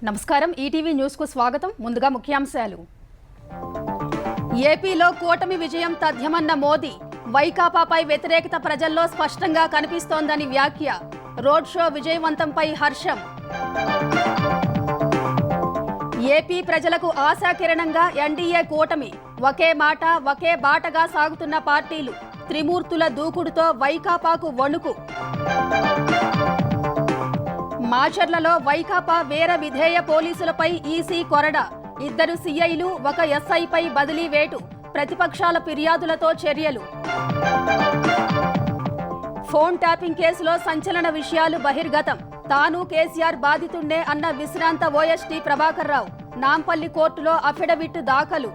నమస్కారం ETV news కు స్వాగతం. ముందుగా ముఖ్యాంశాలు. ఏపీలో కూటమి విజయం తథ్యమన్న మోదీ. వైకాపాపై వ్యతిరేకత ప్రజల్లో స్పష్టంగా కనిపిస్తోందని వ్యాఖ్య. రోడ్ షో విజయవంతంపై హర్షం. ఏపీ ప్రజలకు ఆశాకిరణంగా ఎన్డీఏ కూటమి. ఒకే మాట ఒకే బాటగా సాగుతున్న పార్టీలు. త్రిమూర్తుల దూకుడుతో వైకాపాకు వణుకు. మాచర్లలో వైకాపా వేర విధేయ పోలీసులపై ఈసీ కొరడ. 2 సీఐలు 1 ఎస్ఐపై బదిలీ వేటు. ప్రతిపక్షాల ఫిర్యాదులతో చర్యలు. ఫోన్ ట్యాపింగ్ కేసులో సంచలన విషయాలు బహిర్గతం. తాను కేసీఆర్ బాధితున్నే అన్న విశ్రాంత ఓఎస్టీ ప్రభాకర్ రావు. నాంపల్లి కోర్టులో అఫిడవిట్ దాఖలు.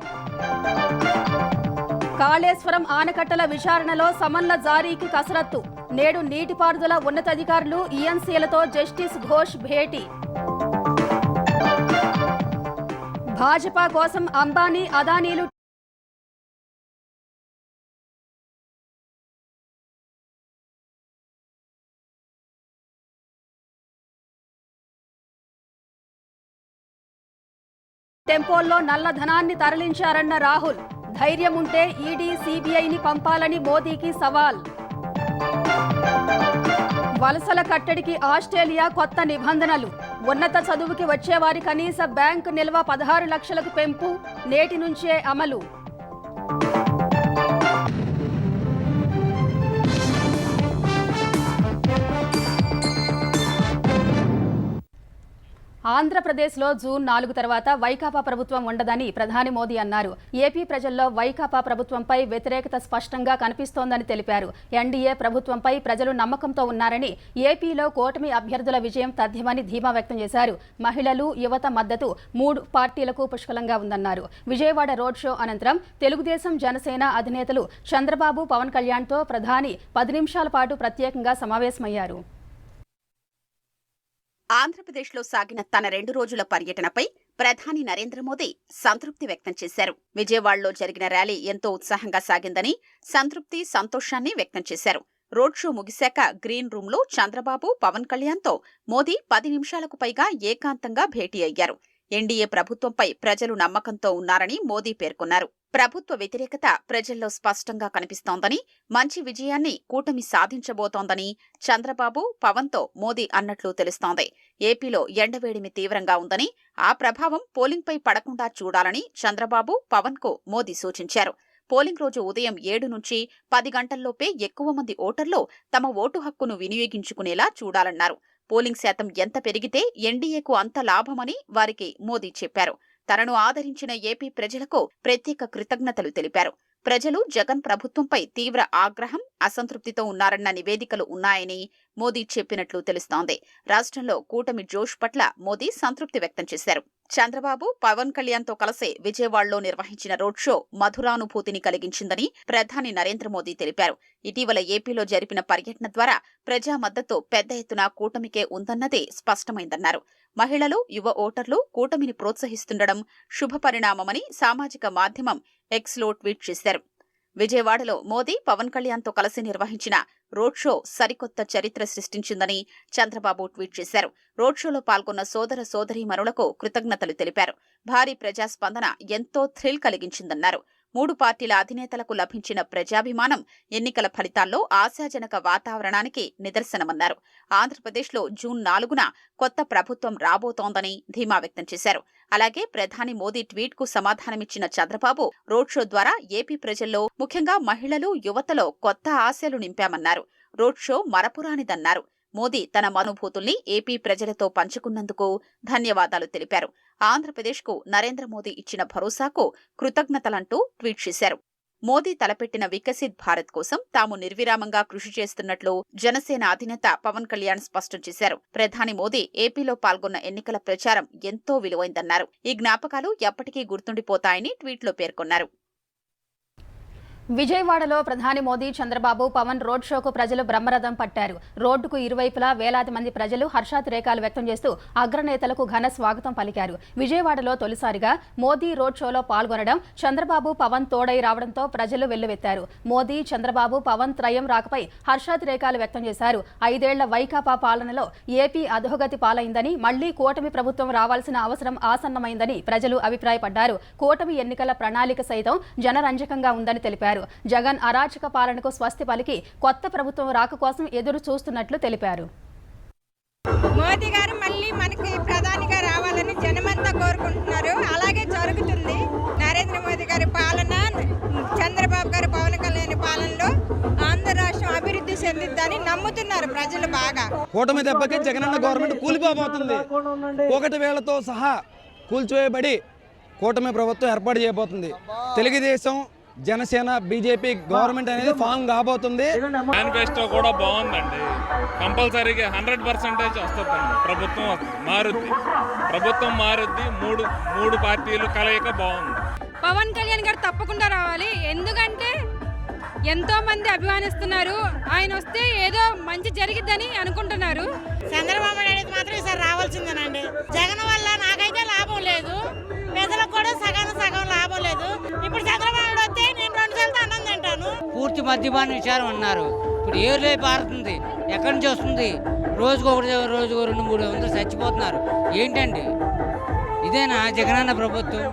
కాళేశ్వరం ఆనకట్టల విచారణలో సమన్ల జారీకి కసరత్తు. నేడు నీటిపారుదల ఉన్నతాధికారులు ఈఎన్సీలతో జస్టిస్ ఘోష్ భేటీ. భాజపా కోసం అంబానీ అదానీలు టెంపోల్లో నల్లధనాన్ని తరలించారన్న రాహుల్. ధైర్యం ఉంటే ఈడీ సీబీఐని పంపాలని మోదీకి సవాల్. వలసల కట్టడికి ఆస్ట్రేలియా కొత్త నిబంధనలు. ఉన్నత చదువుకి వచ్చేవారి కనీస బ్యాంకు నిల్వ 16 లక్షలకు పెంపు నేటి నుంచే అమలు. ఆంధ్రప్రదేశ్లో జూన్ 4 తర్వాత వైకాపా ప్రభుత్వం ఉండదని ప్రధాని మోదీ అన్నారు. ఏపీ ప్రజల్లో వైకాపా ప్రభుత్వంపై వ్యతిరేకత స్పష్టంగా కనిపిస్తోందని తెలిపారు. ఎన్డీఏ ప్రభుత్వంపై ప్రజలు నమ్మకంతో ఉన్నారని, ఏపీలో కూటమి అభ్యర్థుల విజయం తథ్యమని ధీమా వ్యక్తం చేశారు. మహిళలు, యువత మద్దతు 3 పార్టీలకు పుష్కలంగా ఉందన్నారు. విజయవాడ రోడ్ షో అనంతరం తెలుగుదేశం, జనసేన అధినేతలు చంద్రబాబు, పవన్ కళ్యాణ్తో ప్రధాని 10 నిమిషాల పాటు ప్రత్యేకంగా సమావేశమయ్యారు. ఆంధ్రప్రదేశ్లో సాగిన తన 2 రోజుల పర్యటనపై ప్రధాని నరేంద్ర మోదీ సంతృప్తి వ్యక్తం చేశారు. విజయవాడలో జరిగిన ర్యాలీ ఎంతో ఉత్సాహంగా సాగిందని, సంతృప్తి, సంతోషాన్ని వ్యక్తం చేశారు. రోడ్ షో ముగిశాక గ్రీన్ రూంలో చంద్రబాబు, పవన్ కళ్యాణ్తో మోదీ 10 నిమిషాలకు పైగా ఏకాంతంగా భేటీ అయ్యారు. ఎన్డీఏ ప్రభుత్వంపై ప్రజలు నమ్మకంతో ఉన్నారని మోదీ పేర్కొన్నారు. ప్రభుత్వ వ్యతిరేకత ప్రజల్లో స్పష్టంగా కనిపిస్తోందని, మంచి విజయాన్ని కూటమి సాధించబోతోందని చంద్రబాబు, పవన్తో మోదీ అన్నట్లు తెలుస్తోంది. ఏపీలో ఎండవేడిమి తీవ్రంగా ఉందని, ఆ ప్రభావం పోలింగ్పై పడకుండా చూడాలని చంద్రబాబు, పవన్కు మోదీ సూచించారు. పోలింగ్ రోజు ఉదయం 7 నుంచి 10 గంటల్లోపే ఎక్కువ మంది ఓటర్లు తమ ఓటు హక్కును వినియోగించుకునేలా చూడాలన్నారు. పోలింగ్ శాతం ఎంత పెరిగితే ఎన్డీఏకు అంత లాభమని వారికి మోదీ చెప్పారు. తనను ఆదరించిన ఏపీ ప్రజలకు ప్రత్యేక కృతజ్ఞతలు తెలిపారు. ప్రజలు జగన్ ప్రభుత్వంపై తీవ్ర ఆగ్రహం, అసంతృప్తితో ఉన్నారన్న నివేదికలు ఉన్నాయని మోదీ చెప్పినట్లు తెలుస్తోంది. రాష్ట్రంలో కూటమి జోష్ పట్ల మోదీ సంతృప్తి వ్యక్తం చేశారు. చంద్రబాబు, పవన్ కళ్యాణ్తో కలిసి విజయవాడలో నిర్వహించిన రోడ్ షో మధురానుభూతిని కలిగించిందని ప్రధాని నరేంద్ర మోదీ తెలిపారు. ఇటీవల ఏపీలో జరిపిన పర్యటన ద్వారా ప్రజా మద్దతు పెద్ద ఎత్తున కూటమికే ఉందన్నదే స్పష్టమైందన్నారు. మహిళలు, యువ ఓటర్లు కూటమిని ప్రోత్సహిస్తుండడం శుభపరిణామమని సామాజిక మాధ్యమం ఎక్స్లో ట్వీట్ చేశారు. విజయవాడలో మోదీ, పవన్ కళ్యాణ్తో కలిసి నిర్వహించిన రోడ్ షో సరికొత్త చరిత్ర సృష్టించిందని చంద్రబాబు ట్వీట్ చేశారు. రోడ్ షోలో పాల్గొన్న సోదర సోదరీమణులకు కృతజ్ఞతలు తెలిపారు. భారీ ప్రజాస్పందన ఎంతో థ్రిల్ కలిగించిందన్నారు. 3 పార్టీల అధినేతలకు లభించిన ప్రజాభిమానం ఎన్నికల ఫలితాల్లో ఆశాజనక వాతావరణానికి నిదర్శనమన్నారు. ఆంధ్రప్రదేశ్లో జూన్ 4న కొత్త ప్రభుత్వం రాబోతోందని ధీమా వ్యక్తం చేశారు. అలాగే ప్రధాని మోదీ ట్వీట్కు సమాధానమిచ్చిన చంద్రబాబు, రోడ్ షో ద్వారా ఏపీ ప్రజల్లో, ముఖ్యంగా మహిళలు, యువతలో కొత్త ఆశలు నింపామన్నారు. రోడ్ షో మరపురానిదన్నారు. మోదీ తన అనుభూతుల్ని ఏపీ ప్రజలతో పంచుకున్నందుకు ధన్యవాదాలు తెలిపారు. ఆంధ్రప్రదేశ్కు నరేంద్ర మోదీ ఇచ్చిన భరోసాకు కృతజ్ఞతలంటూ ట్వీట్ చేశారు. మోదీ తలపెట్టిన వికసిత్ భారత్ కోసం తాము నిర్విరామంగా కృషి చేస్తున్నట్లు జనసేన అధినేత పవన్ కళ్యాణ్ స్పష్టం చేశారు. ప్రధాని మోదీ ఏపీలో పాల్గొన్న ఎన్నికల ప్రచారం ఎంతో విలువైందన్నారు. ఈ జ్ఞాపకాలు ఎప్పటికీ గుర్తుండిపోతాయని ట్వీట్లో పేర్కొన్నారు. విజయవాడలో ప్రధాని మోదీ, చంద్రబాబు, పవన్ రోడ్ షోకు ప్రజలు బ్రహ్మరథం పట్టారు. రోడ్డుకు ఇరువైపులా వేలాది మంది ప్రజలు హర్షాతిరేకాలు వ్యక్తం చేస్తూ అగ్రనేతలకు ఘన స్వాగతం పలికారు. విజయవాడలో తొలిసారిగా మోదీ రోడ్ షోలో పాల్గొనడం, చంద్రబాబు, పవన్ తోడై రావడంతో ప్రజలు వెల్లువెత్తారు. మోదీ, చంద్రబాబు, పవన్ త్రయం రాకపై హర్షాతిరేకాలు వ్యక్తం చేశారు. 5 ఏళ్ల వైకాపా పాలనలో ఏపీ అధోగతి పాలైందని, మళ్లీ కూటమి ప్రభుత్వం రావాల్సిన అవసరం ఆసన్నమైందని ప్రజలు అభిప్రాయపడ్డారు. కూటమి ఎన్నికల ప్రణాళిక సైతం జనరంజకంగా ఉందని తెలిపారు. జగన్ అరాచక పాలనకు స్వస్తి పలికి కొత్త ప్రభుత్వం రాక కోసం ఎదురు చూస్తున్నట్లు తెలిపారు. మోదీ గారు మళ్ళీ మనకి ప్రధానిగా రావాలని జనమంతా కోరుకుంటున్నారు. అలాగే జరుగుతుంది. నరేంద్ర మోదీ గారి పాలన, చంద్రబాబు గారి, పవన్ కళ్యాణ్ పాలనలో ఆంధ్ర రాష్ట్రం అభివృద్ధి చెందిద్దని నమ్ముతున్నారు ప్రజలు బాగా. కూటమి దెబ్బకి జగనన్న గవర్నమెంట్ కూలిపోబోతుంది. ఒకటి వేళతో సహా కూల్చివేయబడి కూటమి ప్రభుత్వం ఏర్పాటు చేయబోతుంది. తెలుగుదేశం, జనసేన, బీజేపీ గవర్నమెంట్ అనేది ఫామ్ కాబోతుంది. మేనిఫెస్టో కూడా బాగుందండి. కంపల్సరీగా 100% వస్తుందండి. ప్రభుత్వం మారుద్ది. మూడు పార్టీలు కలయిక బాగుంది. పవన్ కళ్యాణ్ గారు తప్పకుండా రావాలి. ఎందుకంటే ఎంతో మంది అభిమానిస్తున్నారు. ఆయన వస్తే ఏదో మంచి జరిగిద్దని అనుకుంటున్నారు. చంద్రబాబు నాయుడు మాత్రం ఈసారి రావాల్సిందేనండి. జగన్ వల్ల నాకైతే లాభం లేదు, ప్రజలకు కూడా సగం లాభం లేదు. ఇప్పుడు చంద్రబాబు నాయుడు వస్తే నేను 2 సార్లు అన్నం తింటాను. పూర్తి మద్యపాన విచారం అన్నారు. ఇప్పుడు ఏరులై పారుతుంది. ఎక్కడి నుంచి వస్తుంది? రోజుకు 200-300 చచ్చిపోతున్నారు. ఏంటండి ఇదేనా జగనన్న ప్రభుత్వం?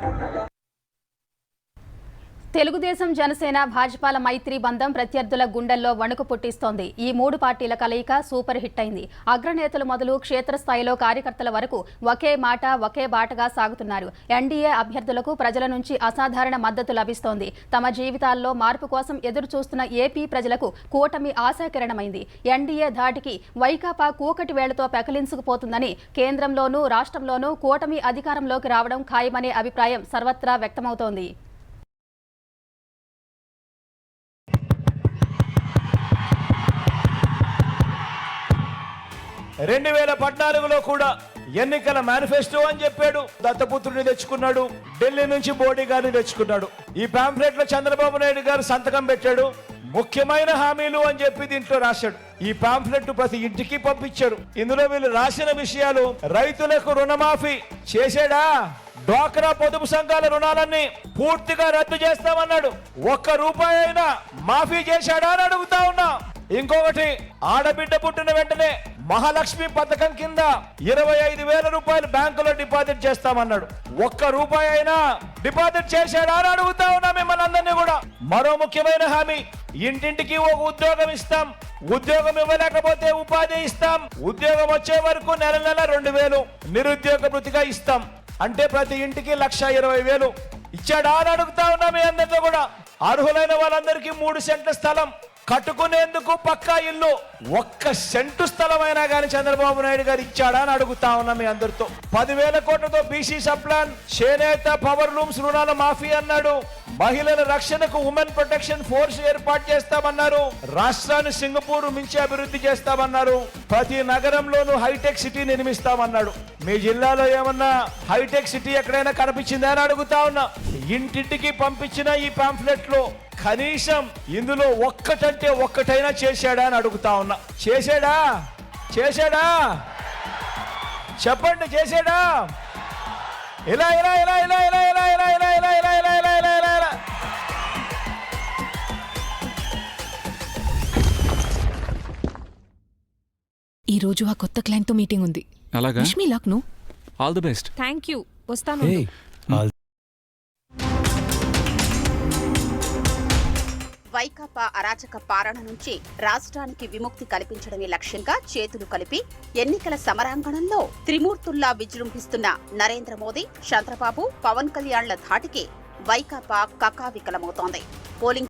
తెలుగుదేశం, జనసేన, భాజపాల మైత్రి బంధం ప్రత్యర్థుల గుండెల్లో వణుకు పుట్టిస్తోంది. ఈ 3 పార్టీల కలయిక సూపర్ హిట్ అయింది. అగ్రనేతలు మొదలు క్షేత్రస్థాయిలో కార్యకర్తల వరకు ఒకే మాట, ఒకే బాటగా సాగుతున్నారు. ఎన్డీఏ అభ్యర్థులకు ప్రజల నుంచి అసాధారణ మద్దతు లభిస్తోంది. తమ జీవితాల్లో మార్పు కోసం ఎదురు చూస్తున్న ఏపీ ప్రజలకు కూటమి ఆశాకిరణమైంది. ఎన్డీఏ ధాటికి వైకాపా కూకటి వేళ్లతో పెకలించుకుపోతుందని, కేంద్రంలోనూ రాష్ట్రంలోనూ కూటమి అధికారంలోకి రావడం ఖాయమనే అభిప్రాయం సర్వత్రా వ్యక్తమవుతోంది. 2014లో కూడా ఎన్నికల మేనిఫెస్టో అని చెప్పాడు. దత్తపుత్రుడిని తెచ్చుకున్నాడు, ఢిల్లీ నుంచి మోడీ గారిని తెచ్చుకున్నాడు. ఈ పాంఫ్లెట్ లో చంద్రబాబు నాయుడు గారు సంతకం పెట్టాడు. ముఖ్యమైన హామీలు అని చెప్పి దీంట్లో రాశాడు. ఈ పాంఫ్లెట్ ప్రతి ఇంటికి పంపించారు. ఇందులో వీళ్ళు రాసిన విషయాలు: రైతులకు రుణమాఫీ చేశాడా? డ్వాక్రా పొదుపు సంఘాల రుణాలన్నీ పూర్తిగా రద్దు చేస్తామన్నాడు. 1 రూపాయి అయినా మాఫీ చేశాడా అని అడుగుతా ఉన్నా. ఇంకొకటి, ఆడబిడ్డ పుట్టిన వెంటనే మహాలక్ష్మి పథకం కింద 25,000 రూపాయలు బ్యాంకులో డిపాజిట్ చేస్తామన్నాడు. 1 రూపాయి అయినా డిపాజిట్ చేశాడా అని అడుగుతా ఉన్నా మిమ్మల్ని అందరినీ కూడా. మరో ముఖ్యమైన హామీ: ఇంటింటికి ఒక ఉద్యోగం ఇస్తాం. ఉద్యోగం ఇవ్వలేకపోతే ఉపాధి ఇస్తాం. ఉద్యోగం వచ్చే వరకు నెల 2,000 నిరుద్యోగ భృతిగా ఇస్తాం. అంటే ప్రతి ఇంటికి 1,20,000 ఇచ్చాడా అని అడుగుతా ఉన్నా మీ అందరితో కూడా. అర్హులైన వాళ్ళందరికీ 3 సెంట్ల స్థలం, కట్టుకునేందుకు పక్కా ఇల్లు. 1 సెంటు స్థలమైనా కానీ చంద్రబాబు నాయుడు గారు ఇచ్చాడా అని అడుగుతా ఉన్నా మీ అందరితో. 10,000 కోట్లతో బీసీ సప్లాన్, చేనేత, పవర్ లూమ్స్ రుణాల మాఫీ అన్నాడు. మహిళల రక్షణకు ఉమెన్ ప్రొటెక్షన్ ఫోర్స్ ఏర్పాటు చేస్తామన్నారు. రాష్ట్రాన్ని సింగపూర్ మించి అభివృద్ధి చేస్తామన్నారు. ప్రతి నగరంలోనూ హైటెక్ సిటీ నిర్మిస్తామన్నాడు. మీ జిల్లాలో ఏమన్నా హైటెక్ సిటీ ఎక్కడైనా కనిపించిందా అని అడుగుతా ఉన్నా. ఇంటింటికి పంపించిన ఈ పాంఫ్లెట్ లో కనీసం ఇందులో ఒక్కటైనా చేశాడా అని అడుగుతా ఉన్నా. చేశాడా? చెప్పండి, చేశాడా? ఇలా ఈ రోజు ఆ కొత్త క్లయింట్ తో మీటింగ్ ఉంది. అలాగా? Wish me luck. No, all the best. Thank you. వస్తాను. వైకాపా అరాచక పాలన నుంచి రాష్ట్రానికి విముక్తి కల్పించడమే లక్ష్యంగా చేతులు కలిపి ఎన్నికల సమరాంగణంలో త్రిమూర్తుల్లా విజృంభిస్తున్న నరేంద్ర మోదీ, చంద్రబాబు, పవన్ కళ్యాణ్ల ధాటికి వైకాపా కకావికలమవుతోంది. పోలింగ్